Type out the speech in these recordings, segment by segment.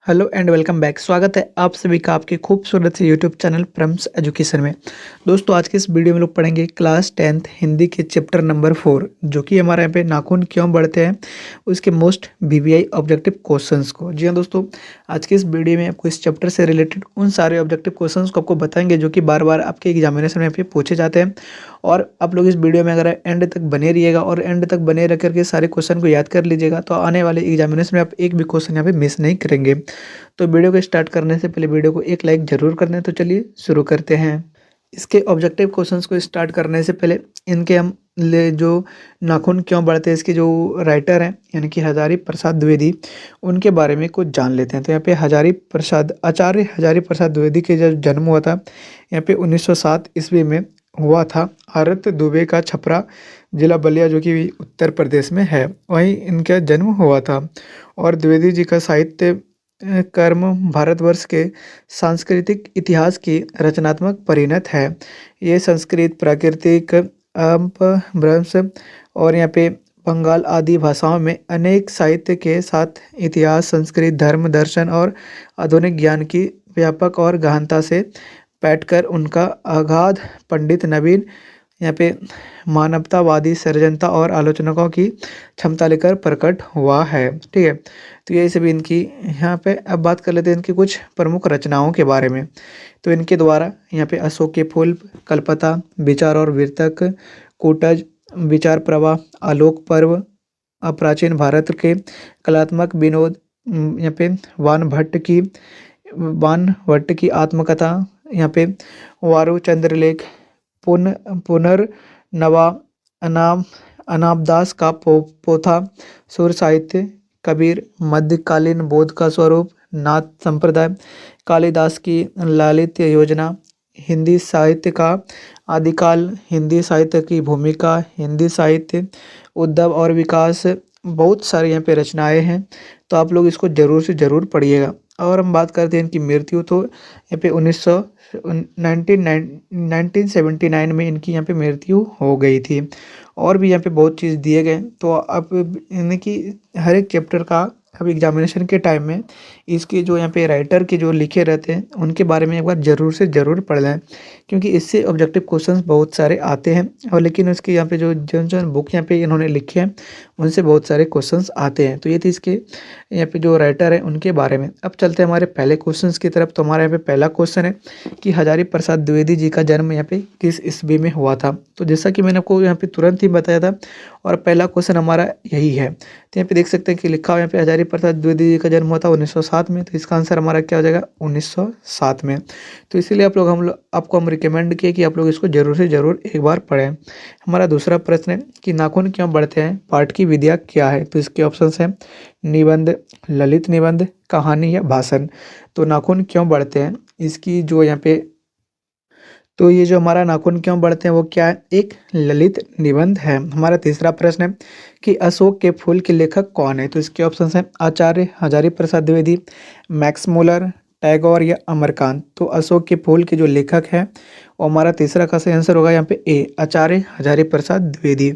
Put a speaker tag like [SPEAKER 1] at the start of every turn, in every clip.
[SPEAKER 1] Hello and welcome back. स्वागत है आप सभी का आपके खूबसूरत से यूट्यूब चैनल प्रम्स एजुकेशन में। दोस्तों आज के इस वीडियो में लोग पढ़ेंगे क्लास 10th हिंदी के चैप्टर नंबर 4, जो कि हमारे यहाँ पे नाखून क्यों बढ़ते हैं, उसके मोस्ट वीवीआई ऑब्जेक्टिव क्वेश्चंस को। जी हाँ दोस्तों, आज के इस वीडियो में आपको इस चैप्टर से रिलेटेड उन सारे ऑब्जेक्टिव क्वेश्चंस को आपको बताएंगे जो कि बार बार आपके एग्जामिनेशन में यहाँ पे पूछे जाते हैं। और आप लोग इस वीडियो में अगर एंड तक बने रहिएगा और एंड तक बने रह करके सारे क्वेश्चन को याद कर लीजिएगा, तो आने वाले एग्जामिनेशन में आप एक भी क्वेश्चन यहाँ पे मिस नहीं करेंगे। तो वीडियो को स्टार्ट करने से पहले वीडियो को एक लाइक जरूर कर दें। तो चलिए शुरू करते हैं। इसके ऑब्जेक्टिव क्वेश्चंस को स्टार्ट करने से पहले इनके हम ले जो नाखून क्यों बढ़ते हैं, इसके जो राइटर हैं यानी कि हजारी प्रसाद द्विवेदी, उनके बारे में कुछ जान लेते हैं। तो यहाँ पे आचार्य हजारी प्रसाद द्विवेदी के जब जन्म हुआ था यहाँ पे 1907 ईस्वी में हुआ था। आरत दुबे का छपरा जिला बलिया जो कि उत्तर प्रदेश में है, वहीं इनका जन्म हुआ था। और द्विवेदी जी का साहित्य कर्म भारतवर्ष के सांस्कृतिक इतिहास की रचनात्मक परिणत है। ये संस्कृत, प्राकृतिक, अपभ्रंश और यहाँ पे बंगाल आदि भाषाओं में अनेक साहित्य के साथ इतिहास, संस्कृत, धर्म, दर्शन और आधुनिक ज्ञान की व्यापक और गहनता से बैठकर उनका अगाध पंडित नवीन यहाँ पे मानवतावादी सर्जनता और आलोचनाओं की क्षमता लेकर प्रकट हुआ है। ठीक है, तो ये सभी इनकी यहाँ पे अब बात कर लेते हैं इनकी कुछ प्रमुख रचनाओं के बारे में। तो इनके द्वारा यहाँ पे अशोक के फूल, कल्पता, विचार और वीरतक, कूटज, विचार प्रवाह, आलोक पर्व, प्राचीन भारत के कलात्मक विनोद, यहाँ पे वान भट्ट की आत्मकथा, यहाँ पे वारु चंद्रलेख, पुनर्नवा, अनाम अनाबदास का पोथा, सुर साहित्य, कबीर, मध्यकालीन बोध का स्वरूप, नाथ संप्रदाय, कालिदास की लालित्य योजना, हिंदी साहित्य का आदिकाल, हिंदी साहित्य की भूमिका, हिंदी साहित्य, उद्भव और विकास, बहुत सारी यहाँ पे रचनाएं हैं। तो आप लोग इसको जरूर से ज़रूर पढ़िएगा। और हम बात करते हैं इनकी मृत्यु, तो यहाँ पे 1979 में इनकी यहाँ पे मृत्यु हो गई थी। और भी यहाँ पे बहुत चीज़ दिए गए, तो आप इनकी हर एक चैप्टर का अब एग्जामिनेशन के टाइम में इसके जो यहाँ पे राइटर के जो लिखे रहते हैं उनके बारे में एक बार ज़रूर से ज़रूर पढ़ लें, क्योंकि इससे ऑब्जेक्टिव क्वेश्चंस बहुत सारे आते हैं। और लेकिन उसके यहाँ पे जो जन बुक यहाँ पे इन्होंने लिखे हैं उनसे बहुत सारे क्वेश्चंस आते हैं। तो ये थी इसके यहाँ पे जो राइटर है उनके बारे में। अब चलते हैं हमारे पहले क्वेश्चंस की तरफ। तो हमारे यहाँ पे पहला क्वेश्चन है कि हजारी प्रसाद द्विवेदी जी का जन्म यहाँ पे किस ईस्वी में हुआ था। तो जैसा कि मैंने आपको यहाँ पे तुरंत ही बताया था, और पहला क्वेश्चन हमारा यही है। तो यहाँ पे देख सकते हैं कि लिखा हुआ यहाँ पे हजारी प्रसाद द्विवेदी जी का जन्म हुआ था 1907 में। तो इसका आंसर हमारा क्या हो जाएगा, 1907 में। तो इसीलिए आपको हम रिकमेंड किए कि आप लोग इसको जरूर से जरूर एक बार पढ़ें। हमारा दूसरा प्रश्न है कि नाखून क्यों बढ़ते हैं, पाठ की विधियाँ क्या है। तो इसके ऑप्शंस हैं निबंध, ललित निबंध, कहानी या भाषण। तो नाखून क्यों बढ़ते हैं, इसकी जो यहाँ पे, तो ये जो हमारा नाखून क्यों बढ़ते हैं वो क्या है, एक ललित निबंध है। हमारा तीसरा प्रश्न है कि अशोक के फूल के लेखक कौन है। तो इसके ऑप्शंस हैं आचार्य हजारी प्रसाद द्विवेदी, मैक्स मुलर, टैगोर या अमरकांत। तो अशोक के फूल के जो लेखक हैं वो हमारा तीसरा का सही आंसर होगा यहाँ पे ए, आचार्य हजारी प्रसाद द्विवेदी।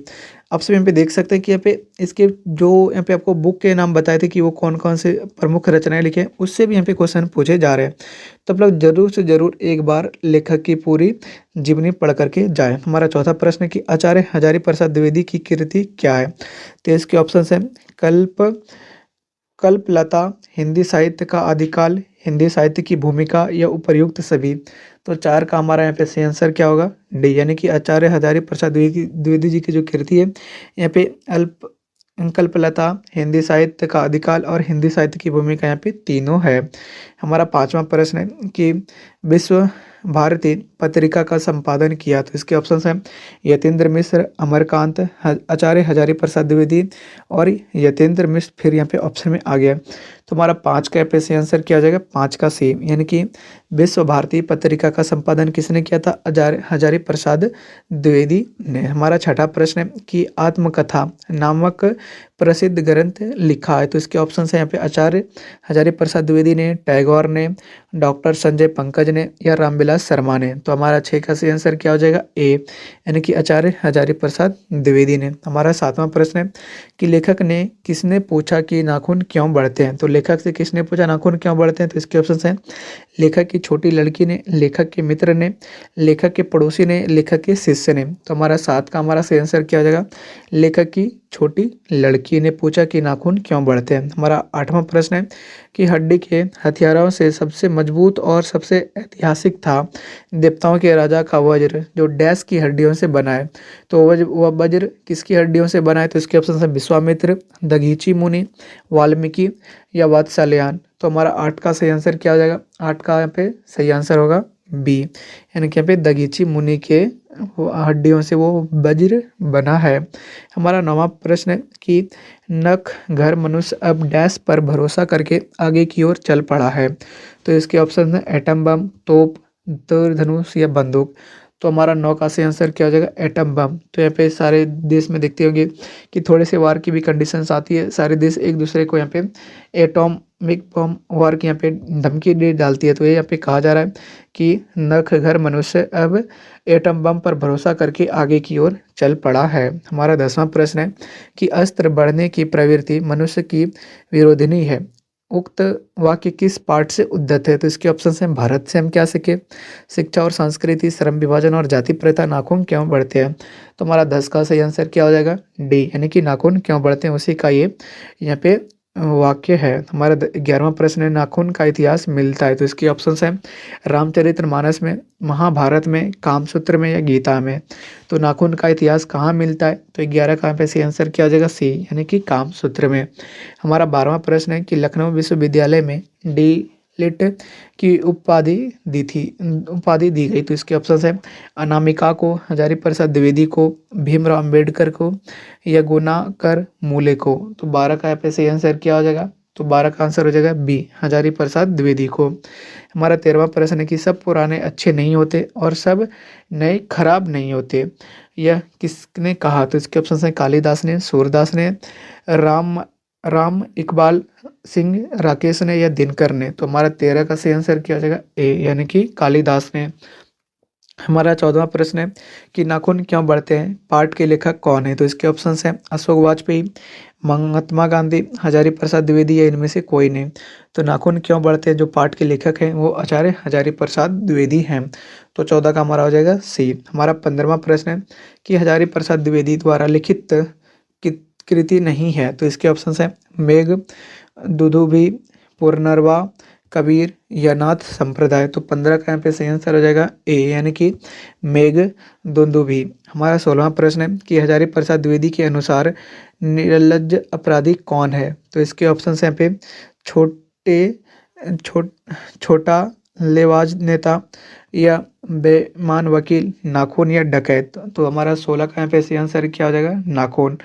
[SPEAKER 1] आप सब यहाँ पे देख सकते हैं कि यहाँ पे इसके जो यहाँ पे आपको बुक के नाम बताए थे कि वो कौन कौन से प्रमुख रचनाएं लिखे, उससे भी यहाँ पे क्वेश्चन पूछे जा रहे हैं। तो आप लोग जरूर से जरूर एक बार लेखक की पूरी जीवनी पढ़ करके जाए। हमारा चौथा प्रश्न है कि आचार्य हजारी प्रसाद द्विवेदी की कृति क्या है। तो इसके ऑप्शन है कल्पलता, हिंदी साहित्य का आदिकाल, हिंदी साहित्य की भूमिका या उपर्युक्त सभी। तो चार का हमारा यहाँ पे सही आंसर क्या होगा, डी, यानी कि आचार्य हजारी प्रसाद द्विवेदी जी की जो कृति है यहाँ पे कल्पलता, हिंदी साहित्य का आदिकाल और हिंदी साहित्य की भूमिका यहाँ पे तीनों है। हमारा पांचवा प्रश्न है कि विश्व भारती पत्रिका का संपादन किया। तो इसके ऑप्शन हैं यतीन्द्र मिश्र, अमरकांत, आचार्य हजारी प्रसाद द्विवेदी और यतीन्द्र मिश्र फिर यहाँ पे ऑप्शन में आ गया। तो हमारा पाँच का पे से आंसर क्या हो जाएगा, पाँच का सी, यानी कि विश्व भारती पत्रिका का संपादन किसने किया था, हजारी प्रसाद द्विवेदी ने। हमारा छठा प्रश्न है कि आत्मकथा नामक प्रसिद्ध ग्रंथ लिखा है? तो इसके ऑप्शन है यहाँ पे आचार्य हजारी प्रसाद द्विवेदी ने, टैगोर ने, डॉक्टर संजय पंकज ने या रामविलास शर्मा ने। तो हमारा 6 का सही आंसर क्या हो जाएगा? ए, यानी कि आचार्य हजारी प्रसाद द्विवेदी ने। हमारा 7वां प्रश्न है कि लेखक ने किसने पूछा कि नाखून क्यों बढ़ते हैं? तो लेखक से किसने पूछा नाखून क्यों बढ़ते हैं? तो इसके ऑप्शन हैं लेखक की छोटी लड़की ने, लेखक के मित्र ने, लेखक के पड़ोसी ने, लेखक के शिष्य ने। तो हमारा 7 का हमारा सही आंसर क्या हो जाएगा? लेखक की छोटी लड़की ने पूछा कि नाखून क्यों बढ़ते हैं। हमारा 8वां प्रश्न है कि हड्डी के हथियारों से सबसे मजबूत और सबसे ऐतिहासिक था देवताओं के राजा का वज्र, जो डैश की हड्डियों से बना है। तो वह वज्र किसकी हड्डियों से बना है? तो इसके ऑप्शन है विश्वामित्र, दधीची मुनि, वाल्मीकि या वात्स्यायन। तो हमारा 8 का सही आंसर क्या हो जाएगा? 8 का यहाँ पे सही आंसर होगा बी, यानी कि यहाँ पे दधीची मुनि के हड्डियों से वो वज्र बना है। हमारा 9वां प्रश्न है कि नख घर मनुष्य अब डैश पर भरोसा करके आगे की ओर चल पड़ा है। तो इसके ऑप्शन है एटम बम, तोप, तीर धनुष या बंदूक। तो हमारा 9 का सही आंसर क्या हो जाएगा? Atom bomb. तो यहाँ पे सारे देश में देखते होंगे कि थोड़े से वार की भी कंडीशंस आती है, सारे देश एक दूसरे को यहाँ पे एटॉमिक बम वार की यहाँ पे धमकी दे डालती है। तो ये यहाँ पे कहा जा रहा है कि नख घर मनुष्य अब एटम बम पर भरोसा करके आगे की ओर चल पड़ा है। हमारा 10वां प्रश्न है कि अस्त्र बढ़ने की प्रवृत्ति मनुष्य की विरोधिनी है। उक्त वाक्य किस पाठ से उद्धत है? तो इसके ऑप्शन हैं भारत से हम क्या सीखे, शिक्षा और संस्कृति, श्रम विभाजन और जाति प्रथा, नाखून क्यों बढ़ते हैं। तो हमारा 10 का सही आंसर क्या हो जाएगा? डी, यानी कि नाखून क्यों बढ़ते हैं, उसी का ये यहाँ पे वाक्य है। हमारा 11वां प्रश्न है नाखून का इतिहास मिलता है। तो इसके ऑप्शंस हैं रामचरितमानस में, महाभारत में, कामसूत्र में या गीता में। तो नाखून का इतिहास कहाँ मिलता है? तो 11 का पे सही आंसर क्या हो जाएगा? सी, यानी कि कामसूत्र में। हमारा 12वां प्रश्न है कि लखनऊ विश्वविद्यालय में डी लिट की उपाधि दी गई। तो इसके ऑप्शन है अनामिका को, हजारी प्रसाद द्विवेदी को, भीमराव अंबेडकर को या गुनाकर मूले को। तो 12 का यहाँ पे सही आंसर क्या हो जाएगा? तो 12 का आंसर हो जाएगा बी, हजारी प्रसाद द्विवेदी को। हमारा 13वां प्रश्न है कि सब पुराने अच्छे नहीं होते और सब नए खराब नहीं होते, यह किसने कहा? तो इसके ऑप्शन है कालिदास ने, सूरदास ने, राम इकबाल सिंह राकेश ने या दिनकर ने। तो हमारा 13 का सही आंसर क्या हो जाएगा? ए, यानी कि कालिदास ने। हमारा 14वां प्रश्न है कि नाखून क्यों बढ़ते हैं, पाठ के लेखक कौन है? तो इसके ऑप्शंस हैं अशोक वाजपेयी, महात्मा गांधी, हजारी प्रसाद द्विवेदी या इनमें से कोई नहीं। तो नाखून क्यों बढ़ते हैं जो पाठ के लेखक हैं वो आचार्य हजारी प्रसाद द्विवेदी हैं। तो 14 का हमारा हो जाएगा सी। हमारा 15वां प्रश्न है कि हजारी प्रसाद द्विवेदी द्वारा लिखित कृति नहीं है। तो इसके ऑप्शंस हैं मेघ दुदुभी, पुनर्वा, कबीर या नाथ संप्रदाय। तो 15 का यहाँ पे सही आंसर हो जाएगा ए, यानी कि मेघ दुंदुभी। हमारा 16वां प्रश्न है कि हजारी प्रसाद द्विवेदी के अनुसार निर्लज्ज अपराधी कौन है? तो इसके ऑप्शन यहाँ पे छोटा लेवाज नेता या बेईमान वकील, नाखून या डकैत। तो हमारा 16 का यहाँ पे सही आंसर क्या हो जाएगा? नाखून।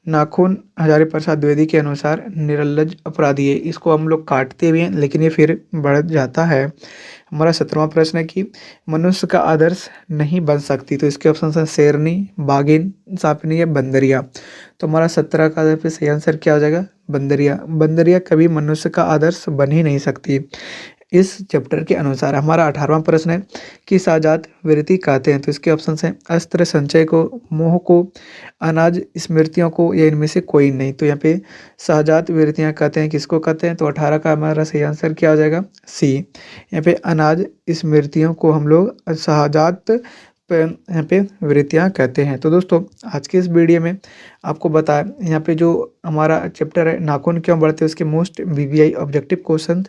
[SPEAKER 1] नाखून हजारी प्रसाद द्विवेदी के अनुसार निर्लज्ज अपराधी है, इसको हम लोग काटते भी हैं लेकिन ये फिर बढ़ जाता है। हमारा 17वां प्रश्न है कि मनुष्य का आदर्श नहीं बन सकती। तो इसके ऑप्शन है शेरनी, बाघिन, सांपनी या बंदरिया। तो हमारा 17 का फिर सही आंसर क्या हो जाएगा? बंदरिया। बंदरिया कभी मनुष्य का आदर्श बन ही नहीं सकती इस चैप्टर के अनुसार। हमारा 18वां प्रश्न है कि साजात वृत्ति कहते हैं। तो इसके ऑप्शन हैं अस्त्र संचय को, मोह को, अनाज स्मृतियों को या इनमें से कोई नहीं। तो यहाँ पे साजात वृत्तियाँ कहते हैं, किसको कहते हैं? तो 18 का हमारा सही आंसर क्या हो जाएगा? सी। यहाँ पे अनाज स्मृतियों को हम लोग साजात यहाँ पे वृत्तियाँ कहते हैं। तो दोस्तों आज के इस वीडियो में आपको बताया यहाँ पे जो हमारा चैप्टर है नाखून क्यों बढ़ते हैं उसके मोस्ट वीवीआई ऑब्जेक्टिव क्वेश्चन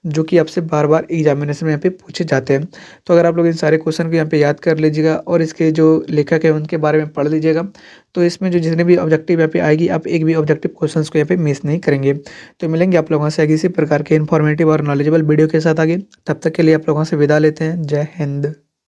[SPEAKER 1] जो कि आपसे बार बार एग्जामिनेशन में यहाँ पे पूछे जाते हैं। तो अगर आप लोग इन सारे क्वेश्चन को यहाँ पे याद कर लीजिएगा और इसके जो लेखक है उनके बारे में पढ़ लीजिएगा तो इसमें जो जितने भी ऑब्जेक्टिव यहाँ पे आएगी आप एक भी ऑब्जेक्टिव क्वेश्चन को यहाँ पे मिस नहीं करेंगे। तो मिलेंगे आप लोगों से आगे इसी प्रकार के इन्फॉर्मेटिव और नॉलेजेबल वीडियो के साथ आगे। तब तक के लिए आप लोगों से विदा लेते हैं। जय हिंद।